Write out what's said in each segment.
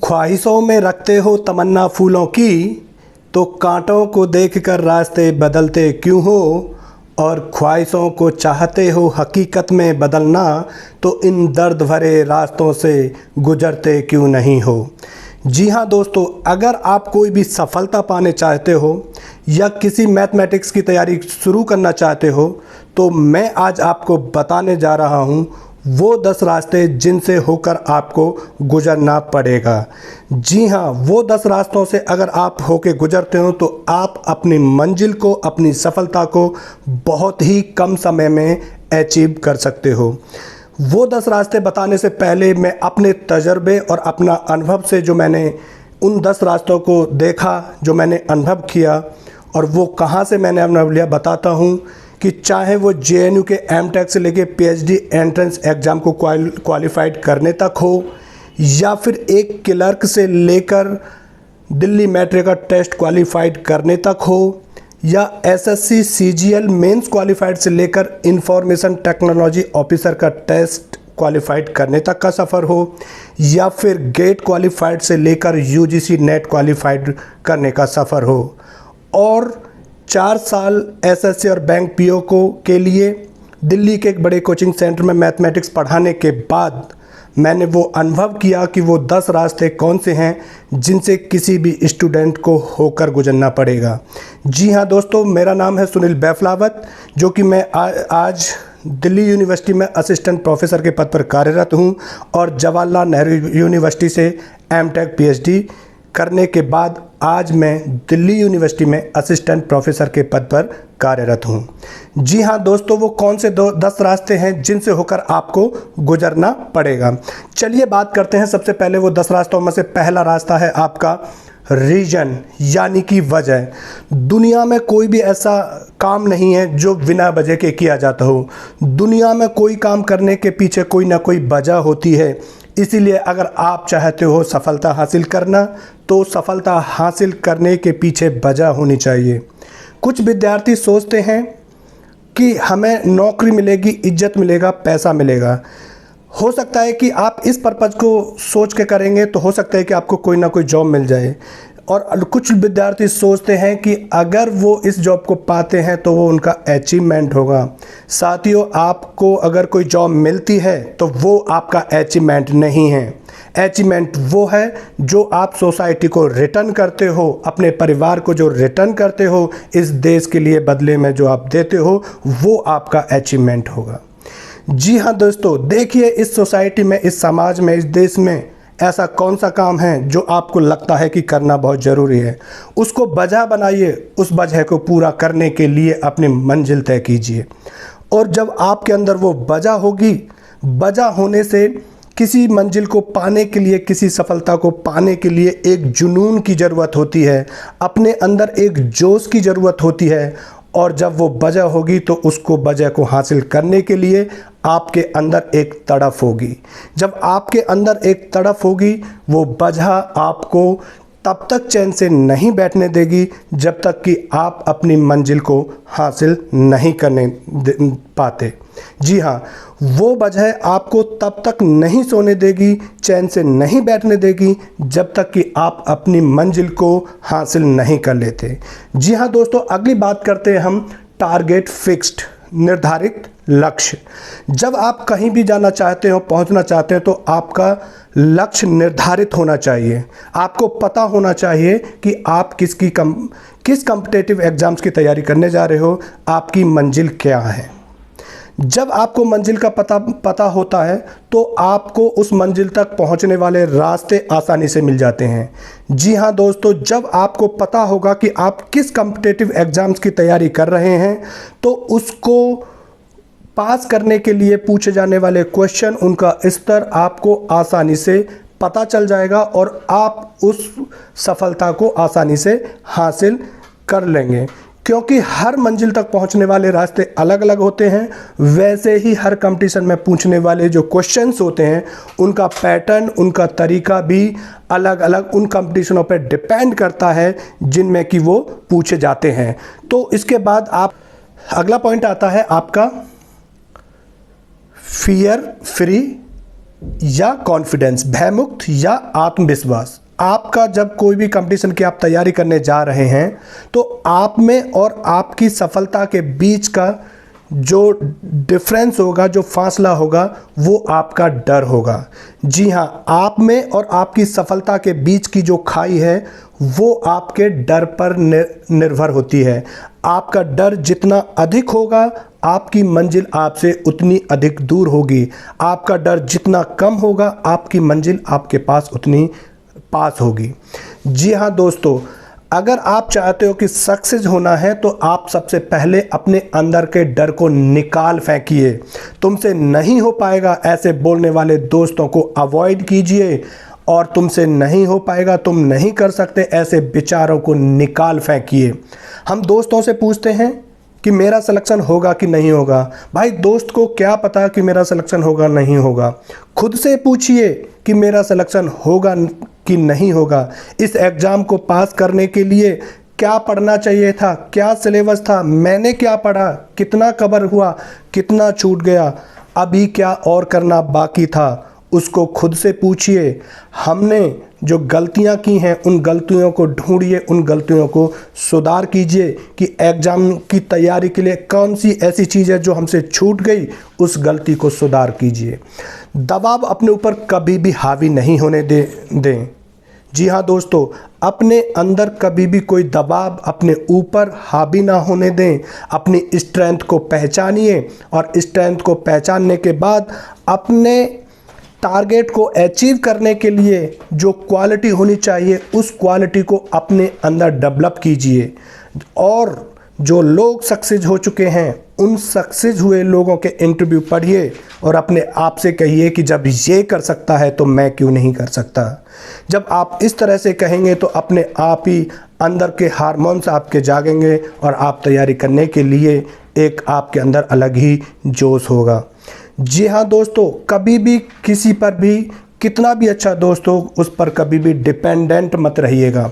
ख्वाहिशों में रखते हो तमन्ना फूलों की, तो कांटों को देखकर रास्ते बदलते क्यों हो। और ख्वाहिशों को चाहते हो हकीकत में बदलना, तो इन दर्द भरे रास्तों से गुजरते क्यों नहीं हो। जी हाँ दोस्तों, अगर आप कोई भी सफलता पाने चाहते हो या किसी मैथमेटिक्स की तैयारी शुरू करना चाहते हो, तो मैं आज आपको बताने जा रहा हूँ वो 10 रास्ते जिनसे होकर आपको गुजरना पड़ेगा। जी हाँ, वो 10 रास्तों से अगर आप होके गुजरते हो तो आप अपनी मंजिल को, अपनी सफलता को बहुत ही कम समय में अचीव कर सकते हो। वो 10 रास्ते बताने से पहले मैं अपने तजर्बे और अपना अनुभव से जो मैंने उन 10 रास्तों को देखा, जो मैंने अनुभव किया और वो कहाँ से मैंने अनुभव लिया, बताता हूँ कि चाहे वो JNU के M.Tech से लेके PhD एंट्रेंस एग्ज़ाम को क्वालिफाइड करने तक हो, या फिर एक क्लर्क से लेकर दिल्ली मेट्रो का टेस्ट क्वालिफाइड करने तक हो, या SSC CGL मेंस क्वालिफाइड से लेकर इंफॉर्मेशन टेक्नोलॉजी ऑफिसर का टेस्ट क्वालिफाइड करने तक का सफ़र हो, या फिर गेट क्वालिफाइड से लेकर UGC नेट क्वालिफाइड करने का सफ़र हो। और 4 साल SSC और बैंक PO के लिए दिल्ली के एक बड़े कोचिंग सेंटर में मैथमेटिक्स पढ़ाने के बाद मैंने वो अनुभव किया कि वो 10 रास्ते कौन से हैं जिनसे किसी भी स्टूडेंट को होकर गुजरना पड़ेगा। जी हाँ दोस्तों, मेरा नाम है सुनील बैफलावत, जो कि मैं आज दिल्ली यूनिवर्सिटी में असिस्टेंट प्रोफेसर के पद पर कार्यरत हूँ और जवाहरलाल नेहरू यूनिवर्सिटी से M.Tech PhD करने के बाद आज मैं दिल्ली यूनिवर्सिटी में असिस्टेंट प्रोफेसर के पद पर कार्यरत हूँ। जी हाँ दोस्तों, वो कौन से 10 रास्ते हैं जिनसे होकर आपको गुजरना पड़ेगा। चलिए बात करते हैं। सबसे पहले वो 10 रास्तों में से पहला रास्ता है आपका रीजन, यानी कि वजह। दुनिया में कोई भी ऐसा काम नहीं है जो बिना वजह के किया जाता हो। दुनिया में कोई काम करने के पीछे कोई ना कोई वजह होती है। इसीलिए अगर आप चाहते हो सफलता हासिल करना, तो सफलता हासिल करने के पीछे वजह होनी चाहिए। कुछ विद्यार्थी सोचते हैं कि हमें नौकरी मिलेगी, इज्जत मिलेगा, पैसा मिलेगा। हो सकता है कि आप इस पर्पज़ को सोच के करेंगे तो हो सकता है कि आपको कोई ना कोई जॉब मिल जाए। और कुछ विद्यार्थी सोचते हैं कि अगर वो इस जॉब को पाते हैं तो वो उनका अचीवमेंट होगा। साथियों, आपको अगर कोई जॉब मिलती है तो वो आपका अचीवमेंट नहीं है। अचीवमेंट वो है जो आप सोसाइटी को रिटर्न करते हो, अपने परिवार को जो रिटर्न करते हो, इस देश के लिए बदले में जो आप देते हो, वो आपका अचीवमेंट होगा। जी हाँ दोस्तों, देखिए इस सोसाइटी में, इस समाज में, इस देश में ऐसा कौन सा काम है जो आपको लगता है कि करना बहुत ज़रूरी है। उसको वजह बनाइए, उस वजह को पूरा करने के लिए अपनी मंजिल तय कीजिए। और जब आपके अंदर वो वजह होगी, वजह होने से किसी मंजिल को पाने के लिए, किसी सफलता को पाने के लिए एक जुनून की ज़रूरत होती है, अपने अंदर एक जोश की ज़रूरत होती है। और जब वो वजह होगी तो उसको वजह को हासिल करने के लिए आपके अंदर एक तड़फ होगी। जब आपके अंदर एक तड़फ होगी, वो वजह आपको तब तक चैन से नहीं बैठने देगी जब तक कि आप अपनी मंजिल को हासिल नहीं करने पाते। जी हाँ, वो वजह आपको तब तक नहीं सोने देगी, चैन से नहीं बैठने देगी जब तक कि आप अपनी मंजिल को हासिल नहीं कर लेते। जी हाँ दोस्तों, अगली बात करते हैं हम टारगेट फिक्स्ड, निर्धारित लक्ष्य। जब आप कहीं भी जाना चाहते हो, पहुंचना चाहते हैं, तो आपका लक्ष्य निर्धारित होना चाहिए। आपको पता होना चाहिए कि आप किस कॉम्पिटिटिव एग्जाम्स की तैयारी करने जा रहे हो, आपकी मंजिल क्या है। जब आपको मंजिल का पता होता है तो आपको उस मंजिल तक पहुंचने वाले रास्ते आसानी से मिल जाते हैं। जी हाँ दोस्तों, जब आपको पता होगा कि आप किस कॉम्पिटिटिव एग्ज़ाम्स की तैयारी कर रहे हैं, तो उसको पास करने के लिए पूछे जाने वाले क्वेश्चन, उनका स्तर आपको आसानी से पता चल जाएगा और आप उस सफलता को आसानी से हासिल कर लेंगे। क्योंकि हर मंजिल तक पहुंचने वाले रास्ते अलग अलग होते हैं, वैसे ही हर कंपटीशन में पूछने वाले जो क्वेश्चंस होते हैं, उनका पैटर्न, उनका तरीका भी अलग अलग उन कंपटीशनों पर डिपेंड करता है जिनमें कि वो पूछे जाते हैं। तो इसके बाद अगला पॉइंट आता है आपका फियर फ्री या कॉन्फिडेंस, भयमुक्त या आत्मविश्वास। आपका जब कोई भी कंपटीशन की आप तैयारी करने जा रहे हैं तो आप में और आपकी सफलता के बीच का जो डिफरेंस होगा, जो फासला होगा, वो आपका डर होगा। जी हाँ, आप में और आपकी सफलता के बीच की जो खाई है वो आपके डर पर निर्भर होती है। आपका डर जितना अधिक होगा, आपकी मंजिल आपसे उतनी अधिक दूर होगी। आपका डर जितना कम होगा, आपकी मंजिल आपके पास उतनी पास होगी। जी हाँ दोस्तों, अगर आप चाहते हो कि सक्सेस होना है तो आप सबसे पहले अपने अंदर के डर को निकाल फेंकिए। तुमसे नहीं हो पाएगा ऐसे बोलने वाले दोस्तों को अवॉइड कीजिए, और तुमसे नहीं हो पाएगा, तुम नहीं कर सकते, ऐसे विचारों को निकाल फेंकिए। हम दोस्तों से पूछते हैं कि मेरा सिलेक्शन होगा कि नहीं होगा। भाई, दोस्त को क्या पता कि मेरा सिलेक्शन होगा नहीं होगा। खुद से पूछिए कि मेरा सिलेक्शन होगा कि नहीं होगा। इस एग्ज़ाम को पास करने के लिए क्या पढ़ना चाहिए था, क्या सिलेबस था, मैंने क्या पढ़ा, कितना कवर हुआ, कितना छूट गया, अभी क्या और करना बाकी था, उसको खुद से पूछिए। हमने जो गलतियां की हैं उन गलतियों को ढूंढिए, उन गलतियों को सुधार कीजिए कि एग्ज़ाम की तैयारी के लिए कौन सी ऐसी चीज़ है जो हमसे छूट गई, उस गलती को सुधार कीजिए। दबाव अपने ऊपर कभी भी हावी नहीं होने दें। जी हाँ दोस्तों, अपने अंदर कभी भी कोई दबाव अपने ऊपर हावी ना होने दें। अपनी स्ट्रेंथ को पहचानिए, और स्ट्रेंथ को पहचानने के बाद अपने टारगेट को अचीव करने के लिए जो क्वालिटी होनी चाहिए उस क्वालिटी को अपने अंदर डेवलप कीजिए। और जो लोग सक्सेस हो चुके हैं उन सक्सेस हुए लोगों के इंटरव्यू पढ़िए और अपने आप से कहिए कि जब ये कर सकता है तो मैं क्यों नहीं कर सकता। जब आप इस तरह से कहेंगे तो अपने आप ही अंदर के हार्मोन्स आपके जागेंगे और आप तैयारी करने के लिए एक आपके अंदर अलग ही जोश होगा। जी हाँ दोस्तों, कभी भी किसी पर भी कितना भी अच्छा दोस्त हो उस पर कभी भी डिपेंडेंट मत रहिएगा,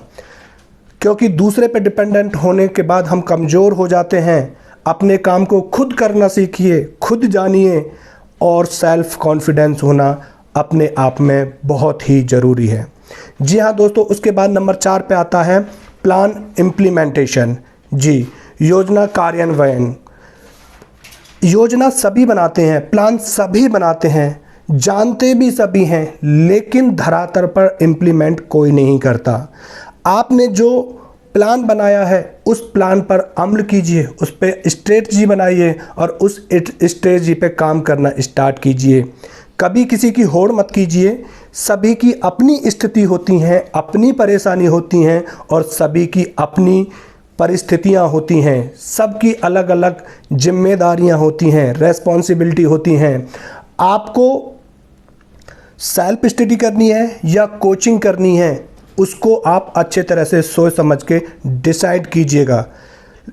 क्योंकि दूसरे पे डिपेंडेंट होने के बाद हम कमज़ोर हो जाते हैं। अपने काम को खुद करना सीखिए, खुद जानिए, और सेल्फ कॉन्फिडेंस होना अपने आप में बहुत ही ज़रूरी है। जी हाँ दोस्तों, उसके बाद नंबर 4 पे आता है प्लान इम्प्लीमेंटेशन। जी, योजना कार्यान्वयन। योजना सभी बनाते हैं, प्लान सभी बनाते हैं, जानते भी सभी हैं, लेकिन धरातल पर इम्प्लीमेंट कोई नहीं करता। आपने जो प्लान बनाया है उस प्लान पर अमल कीजिए, उस पर स्ट्रेटजी बनाइए और उस स्ट्रेटजी पे काम करना स्टार्ट कीजिए। कभी किसी की होड़ मत कीजिए। सभी की अपनी स्थिति होती हैं, अपनी परेशानी होती हैं, और सभी की अपनी परिस्थितियां होती हैं। सबकी अलग अलग जिम्मेदारियां होती हैं, रेस्पॉन्सिबिलिटी होती हैं। आपको सेल्फ स्टडी करनी है या कोचिंग करनी है, उसको आप अच्छे तरह से सोच समझ के डिसाइड कीजिएगा।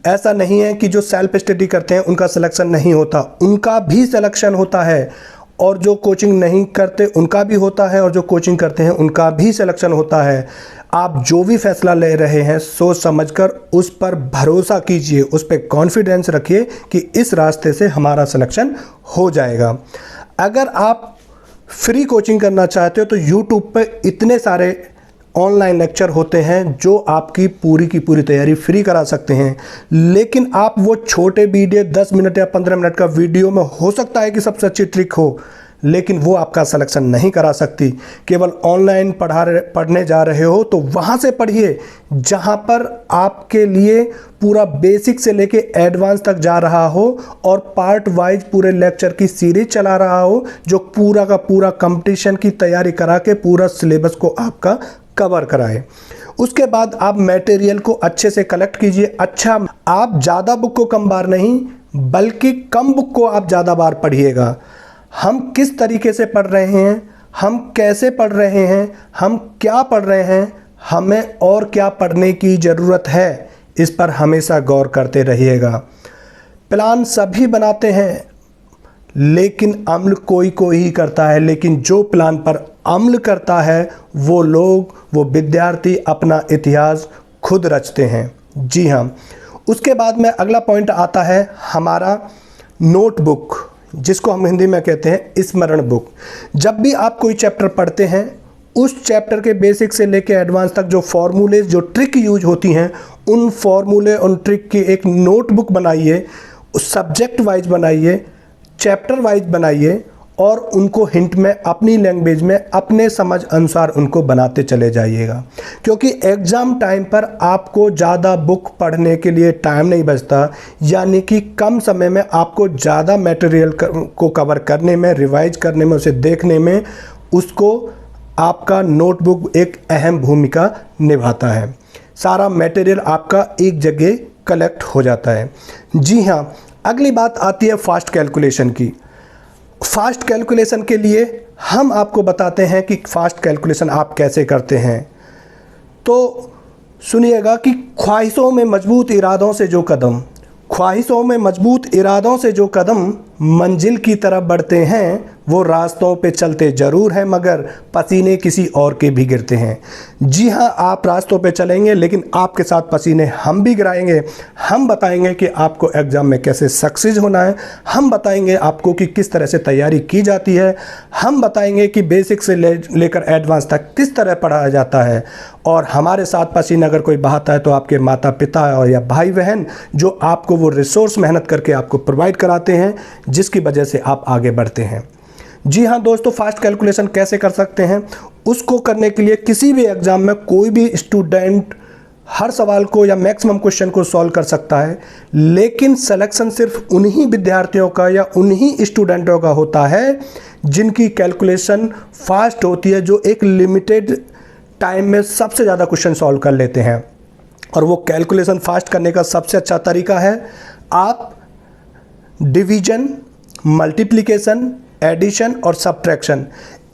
ऐसा नहीं है कि जो सेल्फ स्टडी करते हैं उनका सिलेक्शन नहीं होता, उनका भी सिलेक्शन होता है, और जो कोचिंग नहीं करते उनका भी होता है, और जो कोचिंग करते हैं उनका भी सिलेक्शन होता है। आप जो भी फैसला ले रहे हैं सोच समझकर उस पर भरोसा कीजिए, उस पर कॉन्फिडेंस रखिए कि इस रास्ते से हमारा सिलेक्शन हो जाएगा। अगर आप फ्री कोचिंग करना चाहते हो तो यूट्यूब पे इतने सारे ऑनलाइन लेक्चर होते हैं जो आपकी पूरी की पूरी तैयारी फ्री करा सकते हैं। लेकिन आप वो छोटे वीडियो 10 मिनट या 15 मिनट का वीडियो में हो सकता है कि सबसे अच्छी ट्रिक हो, लेकिन वो आपका सिलेक्शन नहीं करा सकती। केवल ऑनलाइन पढ़ने जा रहे हो तो वहाँ से पढ़िए जहाँ पर आपके लिए पूरा बेसिक से लेके एडवांस तक जा रहा हो, और पार्ट वाइज पूरे लेक्चर की सीरीज चला रहा हो जो पूरा का पूरा कंपटीशन की तैयारी करा के पूरा सिलेबस को आपका कवर कराए। उसके बाद आप मटेरियल को अच्छे से कलेक्ट कीजिए। अच्छा, आप ज़्यादा बुक को कम बार नहीं बल्कि कम बुक को आप ज़्यादा बार पढ़िएगा। हम किस तरीके से पढ़ रहे हैं, हम कैसे पढ़ रहे हैं, हम क्या पढ़ रहे हैं, हमें और क्या पढ़ने की ज़रूरत है, इस पर हमेशा गौर करते रहिएगा। प्लान सभी बनाते हैं लेकिन अमल कोई कोई ही करता है, लेकिन जो प्लान पर अमल करता है वो लोग, वो विद्यार्थी अपना इतिहास खुद रचते हैं। जी हाँ, उसके बाद में अगला पॉइंट आता है हमारा नोटबुक जिसको हम हिंदी में कहते हैं स्मरण बुक। जब भी आप कोई चैप्टर पढ़ते हैं, उस चैप्टर के बेसिक से लेके एडवांस तक जो फॉर्मूले, जो ट्रिक यूज होती हैं, उन फॉर्मूले, उन ट्रिक की एक नोटबुक बनाइए, सब्जेक्ट वाइज बनाइए, चैप्टर वाइज बनाइए और उनको हिंट में अपनी लैंग्वेज में अपने समझ अनुसार उनको बनाते चले जाइएगा। क्योंकि एग्ज़ाम टाइम पर आपको ज़्यादा बुक पढ़ने के लिए टाइम नहीं बचता, यानी कि कम समय में आपको ज़्यादा मटेरियल को कवर करने में, रिवाइज करने में, उसे देखने में, उसको आपका नोटबुक एक अहम भूमिका निभाता है। सारा मटेरियल आपका एक जगह कलेक्ट हो जाता है। जी हाँ, अगली बात आती है फास्ट कैलकुलेशन की। फास्ट कैलकुलेशन के लिए हम आपको बताते हैं कि फास्ट कैलकुलेशन आप कैसे करते हैं। तो सुनिएगा कि ख्वाहिशों में मजबूत इरादों से जो कदम, ख्वाहिशों में मजबूत इरादों से जो कदम मंजिल की तरफ बढ़ते हैं, वो रास्तों पे चलते ज़रूर हैं मगर पसीने किसी और के भी गिरते हैं। जी हाँ, आप रास्तों पे चलेंगे लेकिन आपके साथ पसीने हम भी गिराएंगे। हम बताएंगे कि आपको एग्ज़ाम में कैसे सक्सेस होना है, हम बताएंगे आपको कि किस तरह से तैयारी की जाती है, हम बताएंगे कि बेसिक से लेकर एडवांस तक किस तरह पढ़ाया जाता है। और हमारे साथ पसीना अगर कोई बहाता है तो आपके माता पिता और या भाई बहन, जो आपको वो रिसोर्स मेहनत करके आपको प्रोवाइड कराते हैं, जिसकी वजह से आप आगे बढ़ते हैं। जी हाँ दोस्तों, फास्ट कैलकुलेशन कैसे कर सकते हैं, उसको करने के लिए किसी भी एग्ज़ाम में कोई भी स्टूडेंट हर सवाल को या मैक्सिमम क्वेश्चन को सॉल्व कर सकता है, लेकिन सिलेक्शन सिर्फ उन्हीं विद्यार्थियों का या उन्हीं स्टूडेंटों का होता है जिनकी कैलकुलेशन फास्ट होती है, जो एक लिमिटेड टाइम में सबसे ज़्यादा क्वेश्चन सॉल्व कर लेते हैं। और वो कैलकुलेशन फास्ट करने का सबसे अच्छा तरीका है, आप डिवीजन, मल्टीप्लिकेशन, एडिशन और सब्ट्रैक्शन,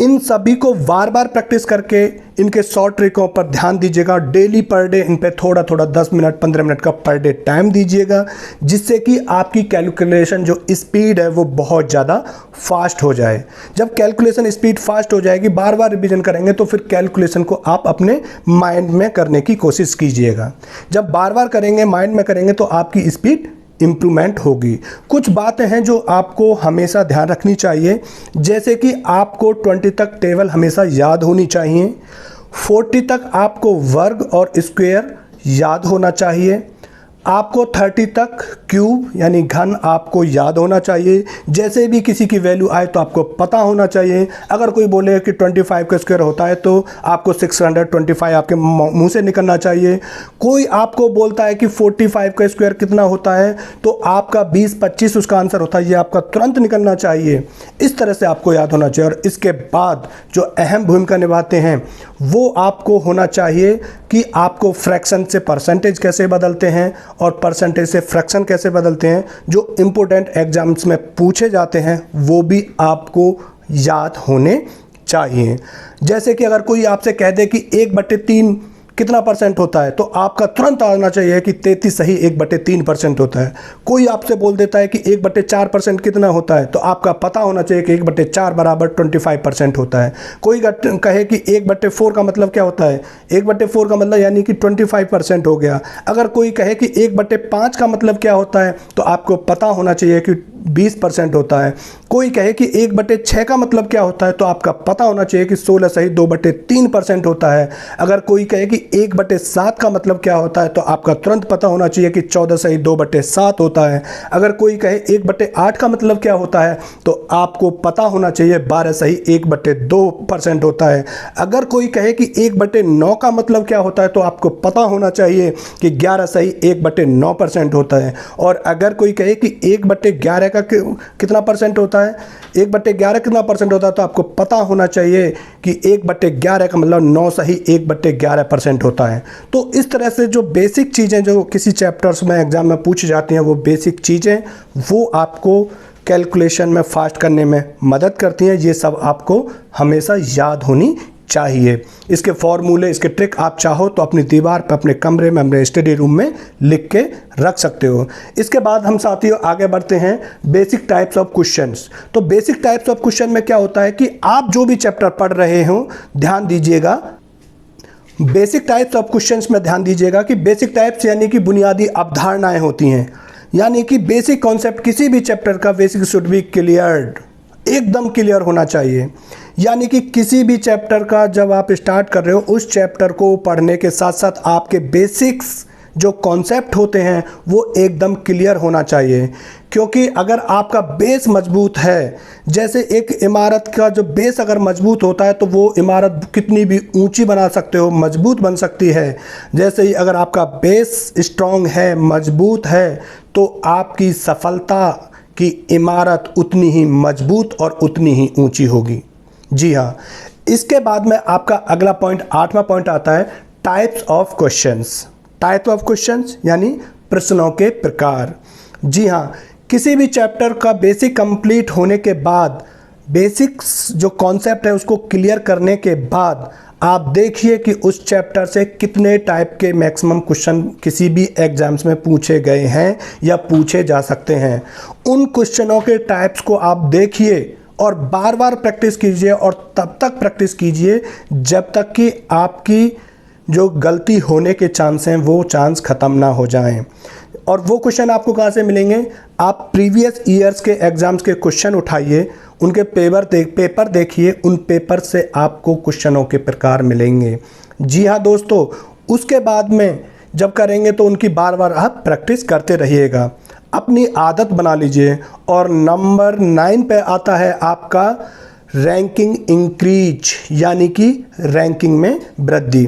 इन सभी को बार बार प्रैक्टिस करके इनके शॉर्ट ट्रिकों पर ध्यान दीजिएगा। डेली पर डे इन पे थोड़ा थोड़ा 10 मिनट 15 मिनट का पर डे टाइम दीजिएगा, जिससे कि आपकी कैलकुलेशन जो स्पीड है वो बहुत ज़्यादा फास्ट हो जाए। जब कैलकुलेशन स्पीड फास्ट हो जाएगी, बार बार रिवीजन करेंगे तो फिर कैलकुलेशन को आप अपने माइंड में करने की कोशिश कीजिएगा। जब बार बार करेंगे, माइंड में करेंगे, तो आपकी स्पीड इम्प्रूवमेंट होगी। कुछ बातें हैं जो आपको हमेशा ध्यान रखनी चाहिए, जैसे कि आपको 20 तक टेबल हमेशा याद होनी चाहिए, 40 तक आपको वर्ग और स्क्वायर याद होना चाहिए, आपको 30 तक क्यूब यानी घन आपको याद होना चाहिए। जैसे भी किसी की वैल्यू आए तो आपको पता होना चाहिए। अगर कोई बोले कि 25 का स्क्वायर होता है तो आपको 625 आपके मुंह से निकलना चाहिए। कोई आपको बोलता है कि 45 का स्क्वायर कितना होता है तो आपका 20-25 उसका आंसर होता है, ये आपका तुरंत निकलना चाहिए। इस तरह से आपको याद होना चाहिए। और इसके बाद जो अहम भूमिका निभाते हैं वो आपको होना चाहिए कि आपको फ्रैक्शन से परसेंटेज कैसे बदलते हैं और परसेंटेज से फ्रैक्शन कैसे बदलते हैं, जो इम्पोर्टेंट एग्जाम्स में पूछे जाते हैं, वो भी आपको याद होने चाहिए। जैसे कि अगर कोई आपसे कह दे कि 1/3 कितना परसेंट होता है तो आपका तुरंत आना चाहिए कि 33 सही 1/3% होता है। कोई आपसे बोल देता है कि 1/4% कितना होता है तो आपका पता होना चाहिए कि 1/4 बराबर 25% होता है। कोई कहे कि 1/4 का मतलब क्या होता है, 1/4 का मतलब यानी कि 25% हो गया। अगर कोई कहे कि 1/5 का मतलब क्या होता है तो आपको पता होना चाहिए कि 20% होता है। कोई कहे कि 1/6 का मतलब क्या होता है तो आपका पता होना चाहिए कि 16 सही 2/3% होता है। अगर कोई कहे कि 1/7 का मतलब क्या होता है तो आपका तुरंत पता होना चाहिए कि 14 सही 2/7 होता है। अगर कोई कहे 1/8 का मतलब क्या होता है तो आपको पता होना चाहिए 12 सही 1/2% होता है। अगर कोई कहे कि 1/9 का मतलब क्या होता है तो आपको पता होना चाहिए कि 11 सही 1/9% होता है। और अगर कोई कहे कि 1/11 का कितना परसेंट होता है, 1/11 कितना परसेंट होता है तो आपको पता होना चाहिए कि 1/11 का मतलब 9 सही 1/11% होता है। तो इस तरह से जो बेसिक चीज़ें जो किसी चैप्टर्स में एग्जाम में पूछी जाती हैं, वो बेसिक चीज़ें वो आपको कैलकुलेशन में फास्ट करने में मदद करती हैं। ये सब आपको हमेशा याद होनी चाहिए। इसके फॉर्मूले, इसके ट्रिक आप चाहो तो अपनी दीवार पर, अपने कमरे में, अपने स्टडी रूम में लिख के रख सकते हो। इसके बाद हम साथियों आगे बढ़ते हैं बेसिक टाइप्स ऑफ क्वेश्चंस। तो बेसिक टाइप्स ऑफ क्वेश्चन में क्या होता है कि आप जो भी चैप्टर पढ़ रहे हो, ध्यान दीजिएगा बेसिक टाइप्स ऑफ क्वेश्चंस में ध्यान दीजिएगा कि बेसिक टाइप्स यानी कि बुनियादी अवधारणाएं होती हैं। यानी कि बेसिक कॉन्सेप्ट किसी भी चैप्टर का बेसिक शुड बी क्लियर्ड, एकदम क्लियर होना चाहिए। यानी कि किसी भी चैप्टर का जब आप स्टार्ट कर रहे हो, उस चैप्टर को पढ़ने के साथ साथ आपके बेसिक्स जो कॉन्सेप्ट होते हैं वो एकदम क्लियर होना चाहिए। क्योंकि अगर आपका बेस मजबूत है, जैसे एक इमारत का जो बेस अगर मजबूत होता है तो वो इमारत कितनी भी ऊंची बना सकते हो, मजबूत बन सकती है। जैसे ही अगर आपका बेस स्ट्रॉन्ग है, मजबूत है, तो आपकी सफलता की इमारत उतनी ही मजबूत और उतनी ही ऊंची होगी। जी हाँ, इसके बाद में आपका अगला पॉइंट, 8वां पॉइंट आता है types of questions. Type of questions यानी प्रश्नों के प्रकार। जी हाँ, किसी भी चैप्टर का बेसिक कंप्लीट होने के बाद, बेसिक्स जो कॉन्सेप्ट है उसको क्लियर करने के बाद आप देखिए कि उस चैप्टर से कितने टाइप के मैक्सिमम क्वेश्चन किसी भी एग्जाम्स में पूछे गए हैं या पूछे जा सकते हैं। उन क्वेश्चनों के टाइप्स को आप देखिए और बार बार प्रैक्टिस कीजिए, और तब तक प्रैक्टिस कीजिए जब तक कि आपकी जो गलती होने के चांस हैं वो चांस ख़त्म ना हो जाएं। और वो क्वेश्चन आपको कहाँ से मिलेंगे? आप प्रीवियस ईयर्स के एग्ज़ाम्स के क्वेश्चन उठाइए, उनके पेपर देखिए, उन पेपर से आपको क्वेश्चनों के प्रकार मिलेंगे। जी हाँ दोस्तों, उसके बाद में जब करेंगे तो उनकी बार बार आप प्रैक्टिस करते रहिएगा, अपनी आदत बना लीजिए। और नंबर 9 पे आता है आपका रैंकिंग इंक्रीज, यानी कि रैंकिंग में वृद्धि।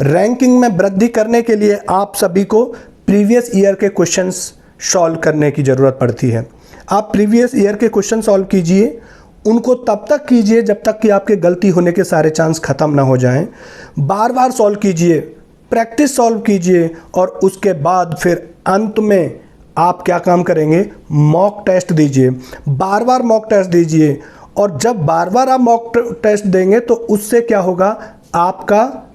रैंकिंग में वृद्धि करने के लिए आप सभी को प्रीवियस ईयर के क्वेश्चंस सॉल्व करने की ज़रूरत पड़ती है। आप प्रीवियस ईयर के क्वेश्चन सॉल्व कीजिए, उनको तब तक कीजिए जब तक कि आपके गलती होने के सारे चांस ख़त्म ना हो जाएं। बार बार सॉल्व कीजिए, प्रैक्टिस सॉल्व कीजिए, और उसके बाद फिर अंत में आप क्या काम करेंगे? मॉक टेस्ट दीजिए, बार बार मॉक टेस्ट दीजिए। और जब बार बार आप मॉक टेस्ट देंगे तो उससे क्या होगा? आपका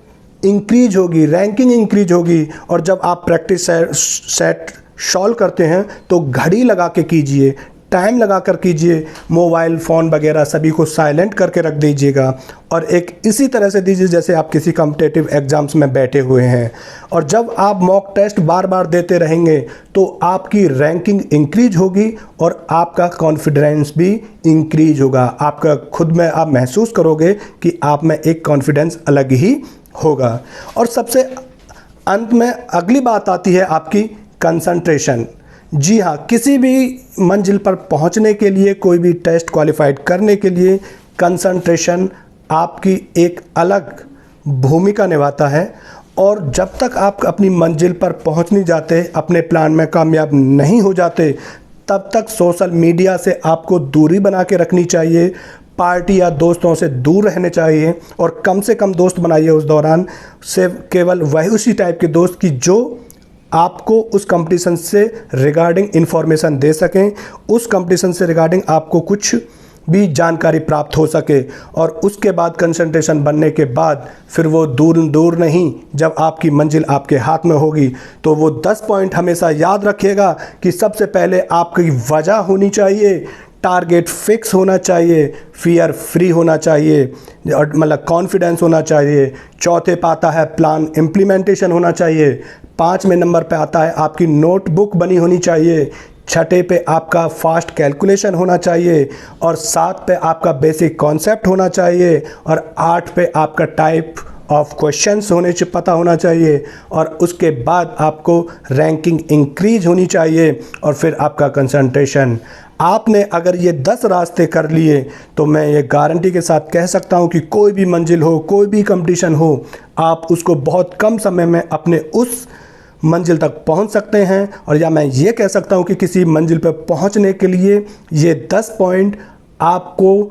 इंक्रीज होगी, रैंकिंग इंक्रीज होगी। और जब आप प्रैक्टिस सेट सॉल्व करते हैं तो घड़ी लगा के कीजिए, टाइम लगा कर कीजिए, मोबाइल फ़ोन वगैरह सभी को साइलेंट करके रख दीजिएगा, और एक इसी तरह से दीजिए जैसे आप किसी कॉम्पिटिटिव एग्ज़ाम्स में बैठे हुए हैं। और जब आप मॉक टेस्ट बार बार देते रहेंगे तो आपकी रैंकिंग इंक्रीज होगी और आपका कॉन्फिडेंस भी इंक्रीज होगा। आपका खुद में आप महसूस करोगे कि आप में एक कॉन्फिडेंस अलग ही होगा। और सबसे अंत में अगली बात आती है आपकी कंसंट्रेशन। जी हाँ, किसी भी मंजिल पर पहुंचने के लिए, कोई भी टेस्ट क्वालिफाइड करने के लिए कंसंट्रेशन आपकी एक अलग भूमिका निभाता है। और जब तक आप अपनी मंजिल पर पहुंच नहीं जाते, अपने प्लान में कामयाब नहीं हो जाते, तब तक सोशल मीडिया से आपको दूरी बना के रखनी चाहिए, पार्टी या दोस्तों से दूर रहने चाहिए, और कम से कम दोस्त बनाइए उस दौरान, सिर्फ केवल वही उसी टाइप के दोस्त की जो आपको उस कंपटीशन से रिगार्डिंग इन्फॉर्मेशन दे सकें, उस कंपटीशन से रिगार्डिंग आपको कुछ भी जानकारी प्राप्त हो सके। और उसके बाद कंसंट्रेशन बनने के बाद फिर वो दूर दूर नहीं, जब आपकी मंजिल आपके हाथ में होगी तो वो 10 पॉइंट हमेशा याद रखिएगा कि सबसे पहले आपकी वजह होनी चाहिए, टारगेट फिक्स होना चाहिए, फियर फ्री होना चाहिए, और मतलब कॉन्फिडेंस होना चाहिए। चौथे पे आता है प्लान इम्प्लीमेंटेशन होना चाहिए। 5वें नंबर पे आता है आपकी नोटबुक बनी होनी चाहिए। 6ठे पे आपका फास्ट कैलकुलेशन होना चाहिए, और 7 पे आपका बेसिक कॉन्सेप्ट होना चाहिए, और 8 पे आपका टाइप ऑफ क्वेश्चंस पता होना चाहिए, और उसके बाद आपको रैंकिंग इंक्रीज होनी चाहिए, और फिर आपका कंसंट्रेशन। आपने अगर ये 10 रास्ते कर लिए तो मैं ये गारंटी के साथ कह सकता हूँ कि कोई भी मंजिल हो, कोई भी कंपटीशन हो, आप उसको बहुत कम समय में अपने उस मंजिल तक पहुंच सकते हैं। और या मैं ये कह सकता हूं कि किसी मंजिल पर पहुंचने के लिए ये 10 पॉइंट आपको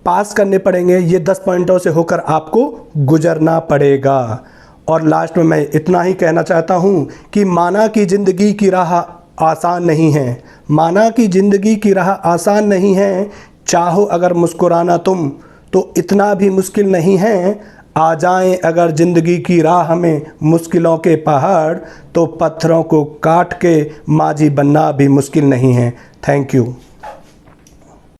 पास करने पड़ेंगे, ये 10 पॉइंटों से होकर आपको गुजरना पड़ेगा। और लास्ट में मैं इतना ही कहना चाहता हूं कि माना कि ज़िंदगी की राह आसान नहीं है, माना कि ज़िंदगी की राह आसान नहीं है, चाहो अगर मुस्कुराना तुम तो इतना भी मुश्किल नहीं है। आ जाएं अगर ज़िंदगी की राह में मुश्किलों के पहाड़, तो पत्थरों को काट के माजी बनना भी मुश्किल नहीं है। Thank you.